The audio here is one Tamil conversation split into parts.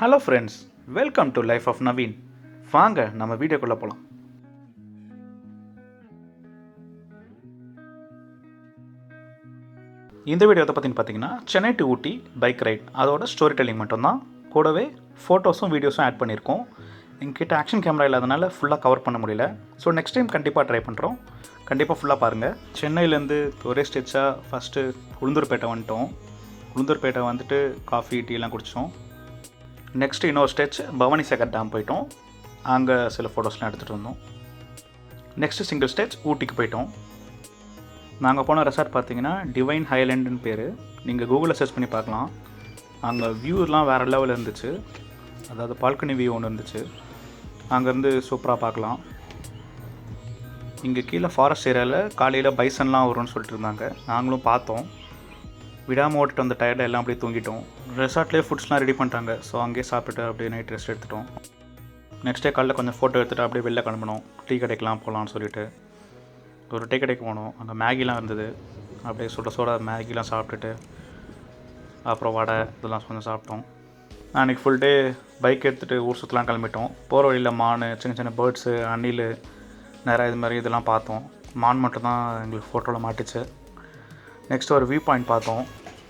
Hello friends, welcome to life of Naveen. வாங்க நம்ம வீடியோக்குள்ளே போகலாம். இந்த வீடியோ எதை பற்றின்னு பார்த்தீங்கன்னா, Chennai to Ooty bike ride, அதோட ஸ்டோரி டெல்லிங் மட்டும்தான். கூடவே ஃபோட்டோஸும் வீடியோஸும் ஆட் பண்ணியிருக்கோம். எங்ககிட்ட ஆக்ஷன் கேமரா இல்லாதனால ஃபுல்லாக கவர் பண்ண முடியல. ஸோ நெக்ஸ்ட் டைம் கண்டிப்பாக ட்ரை பண்ணுறோம். கண்டிப்பாக ஃபுல்லாக பாருங்கள். சென்னையிலேருந்து ஒரே ஸ்டெச்சாக ஃபஸ்ட்டு உளுந்தூர்பேட்டை வந்துட்டோம். உளுந்தூர்பேட்டை வந்துட்டு காஃபி டீலாம் குடித்தோம். நெக்ஸ்ட்டு இன்னொரு ஸ்டெச் பவானி சாகர் டேம் போயிட்டோம். அங்கே சில ஃபோட்டோஸ்லாம் எடுத்துகிட்டு வந்தோம். நெக்ஸ்ட்டு சிங்கிள் ஸ்டெச் ஊட்டிக்கு போயிட்டோம். நாங்கள் போன ரெசார்ட் பார்த்தீங்கன்னா டிவைன் ஹைலேண்டுன்னு பேர். நீங்கள் கூகுளில் சர்ச் பண்ணி பார்க்கலாம். அங்கே வியூலாம் வேறு லெவலில் இருந்துச்சு. அதாவது பால்கனி வியூ ஒன்று இருந்துச்சு. அங்கேருந்து சூப்பராக பார்க்கலாம். இங்கே கீழே ஃபாரஸ்ட் ஏரியாவில் காலையில் பைசன்லாம் வரும்னு சொல்லிட்டு இருந்தாங்க. நாங்களும் பார்த்தோம். விடாமல் ஓட்டிட்டு வந்த டயர்டில் எல்லாம் அப்படியே தூங்கிட்டோம். ரெசார்ட்லேயே ஃபுட்ஸ்லாம் ரெடி பண்ணிட்டாங்க. ஸோ அங்கேயே சாப்பிட்டுட்டு அப்படியே நைட் ரெஸ்ட் எடுத்துட்டோம். நெக்ஸ்ட் டே காலையில் கொஞ்சம் ஃபோட்டோ எடுத்துகிட்டு அப்படியே வெளில கிளம்பணும். டீ கடைக்கெலாம் போகலான்னு சொல்லிட்டு ஒரு டீ கடைக்கு போனோம். அங்கே மேகிலாம் இருந்தது. அப்படியே சுட மேகிலாம் சாப்பிட்டுட்டு அப்புறம் வடை இதெல்லாம் கொஞ்சம் சாப்பிட்டோம். அன்றைக்கி ஃபுல் டே பைக் எடுத்துகிட்டு ஊர் சுற்றலாம் கிளம்பிட்டோம். போகிற வழியில் மான், சின்ன சின்ன பேர்ட்ஸு, அணில், நிறையா இது மாதிரி இதெல்லாம் பார்த்தோம். மான் மட்டும் தான் எங்களுக்கு ஃபோட்டோவில் மாட்டுச்சு. நெக்ஸ்ட் ஒரு வியூ பாயிண்ட் பார்த்தோம்.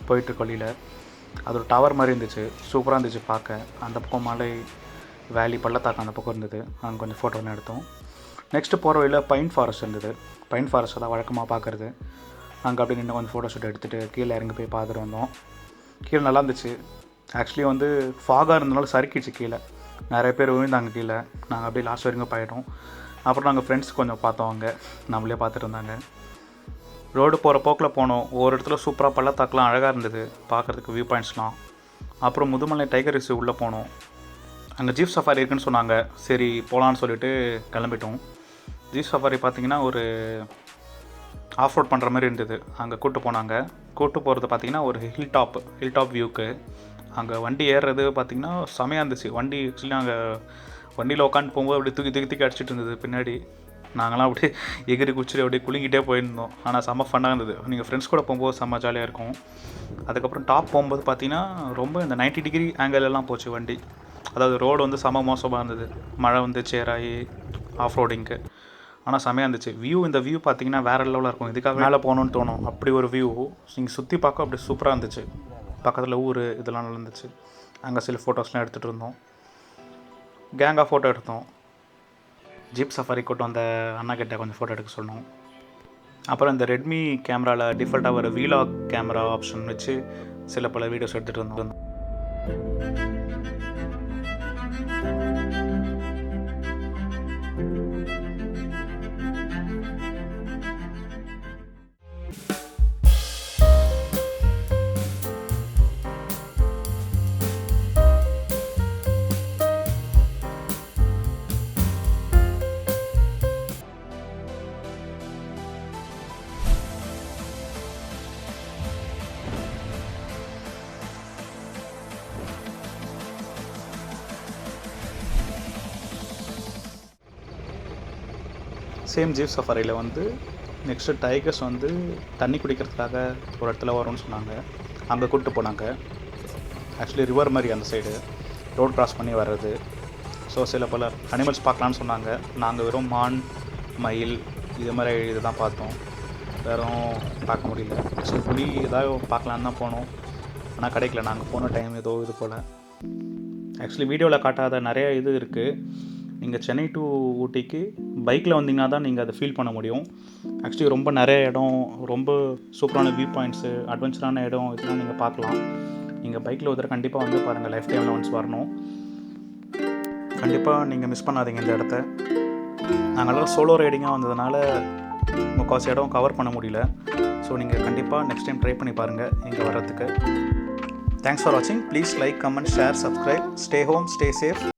போயிட்டு வழியில் அது ஒரு டவர் மாதிரி இருந்துச்சு. சூப்பராக இருந்துச்சு பார்க்க. அந்த பக்கம் மலை, வேலி, பள்ளத்தாக்கு அந்த பக்கம் இருந்தது. அங்கே கொஞ்சம் ஃபோட்டோலாம் எடுத்தோம். நெக்ஸ்ட்டு போகிற வழியில் பைன் ஃபாரஸ்ட் இருந்தது. பைன் ஃபாரஸ்ட்டை தான் வழக்கமாக பார்க்குறது. அங்கே அப்படி நின்று கொஞ்சம் ஃபோட்டோ ஷூட் எடுத்துகிட்டு கீழே இறங்கி போய் பார்த்துட்டு வந்தோம். கீழே நல்லா இருந்துச்சு. ஆக்சுவலி வந்து ஃபாகாக இருந்தனால சறுக்கிடுச்சு கீழே. நிறைய பேர் விழுந்தாங்க கீழே. நாங்கள் அப்படியே லாஸ்ட் வரைக்கும் போயிட்டோம். அப்புறம் நாங்கள் ஃப்ரெண்ட்ஸ் கொஞ்சம் பார்த்தோம். அங்கே நம்மளே பார்த்துட்டு இருந்தாங்க. ரோடு போகிற போக்கில் போனோம். ஒவ்வொரு இடத்துல சூப்பராக பள்ளத்தாக்கெலாம் அழகாக இருந்தது பார்க்குறதுக்கு, வியூ பாயிண்ட்ஸ்லாம். அப்புறம் முதுமலை டைகர் ரிசர்வ் உள்ளே போனோம். அங்கே ஜீப் சஃபாரி இருக்குதுன்னு சொன்னாங்க. சரி போகலான்னு சொல்லிட்டு கிளம்பிட்டோம். ஜீப் சஃபாரி பார்த்திங்கன்னா ஒரு ஆஃப் ரோட் பண்ணுற மாதிரி இருந்தது. அங்கே கூப்பிட்டு போனாங்க. கூப்பிட்டு போகிறது பார்த்திங்கன்னா ஒரு ஹில் டாப் வியூக்கு. அங்கே வண்டி ஏறுறது பார்த்திங்கன்னா செமையாக இருந்துச்சு. வண்டி ஆக்சுவலி நாங்கள் வண்டியில் உட்காந்து போகும்போது அப்படி தூக்கி அடிச்சிட்டு இருந்தது பின்னாடி. நாங்களாம் அப்படியே எகிரி குச்சிட்டு அப்படியே குலுங்கிட்டே போயிருந்தோம். ஆனால் செம்ம ஃபன்னாக இருந்தது. நீங்கள் ஃப்ரெண்ட்ஸ் கூட போகும்போது செம்ம ஜாலியாக இருக்கும். அதுக்கப்புறம் டாப் போகும்போது பார்த்திங்கன்னா ரொம்ப இந்த 90 டிகிரி ஆங்கிளெல்லாம் போச்சு வண்டி. அதாவது ரோடு வந்து செம்ம மோசமாக இருந்தது. மழை வந்து சேராகி ஆஃப் ரோடிங்க்கு. ஆனால் செம்மையாக இருந்துச்சு. இந்த வியூ பார்த்திங்கன்னா வேறு லெவலில் இருக்கும். இதுக்காக மேலே போகணுன்னு தோணும். அப்படி ஒரு வியூ நீங்கள் சுற்றி பார்க்க அப்படி சூப்பராக இருந்துச்சு. பக்கத்தில் ஊர் இதெல்லாம் நல்லா இருந்துச்சு. அங்கே சில ஃபோட்டோஸ்லாம் எடுத்துகிட்டு இருந்தோம். கேங்காக ஃபோட்டோ எடுத்தோம். ஜீப் சஃபாரி கூட்டம் அந்த அண்ணா கிட்ட கொஞ்சம் ஃபோட்டோ எடுக்க சொன்னோம். அப்புறம் இந்த ரெட்மி கேமராவில் டிஃபால்ட்டாக ஒரு வீலாக் கேமரா ஆப்ஷன் வச்சு சில பல வீடியோஸ் எடுத்துகிட்டு இருந்தோம். சேம் ஜீப் சஃபாரியில் வந்து நெக்ஸ்ட்டு டைகர்ஸ் வந்து தண்ணி குடிக்கிறதுக்காக ஒரு இடத்துல வரும்னு சொன்னாங்க. அங்கே கூப்பிட்டு போனாங்க. ஆக்சுவலி ரிவர் மாதிரி அந்த சைடு ரோட் கிராஸ் பண்ணி வர்றது. ஸோ சில பல அனிமல்ஸ் பார்க்கலான்னு சொன்னாங்க. நாங்கள் வெறும் மான், மயில் இது மாதிரி இது தான் பார்த்தோம். வேறும் பார்க்க முடியல. ஸோ புலி ஏதாவது பார்க்கலான்னு தான் போனோம். ஆனால் கிடைக்கல. நாங்கள் போன டைம் ஏதோ இது போல். ஆக்சுவலி வீடியோவில் காட்டாத நிறைய இது இருக்குது. நீங்கள் சென்னை டு ஊட்டிக்கு பைக்கில் வந்தீங்கன்னா தான் நீங்கள் அதை ஃபீல் பண்ண முடியும். ஆக்சுவலி ரொம்ப நிறைய இடம், ரொம்ப சூப்பரான வியூ பாயிண்ட்ஸு, அட்வென்ச்சரான இடம் இதெல்லாம் நீங்கள் பார்க்கலாம். நீங்கள் பைக்கில் ஒருத்தர் கண்டிப்பாக வந்து பாருங்கள். லைஃப் டைமில் ஒன்ஸ் வரணும். கண்டிப்பாக நீங்கள் மிஸ் பண்ணாதீங்க இந்த இடத்த. நாங்கள்லாம் சோலோ ரைடிங்காக வந்ததுனால முக்கால்வாசி இடம் கவர் பண்ண முடியல. ஸோ நீங்கள் கண்டிப்பாக நெக்ஸ்ட் டைம் ட்ரை பண்ணி பாருங்கள் இங்கே வர்றதுக்கு. தேங்க்ஸ் ஃபார் வாட்சிங். Please like, comment, share, subscribe. Stay home, stay safe.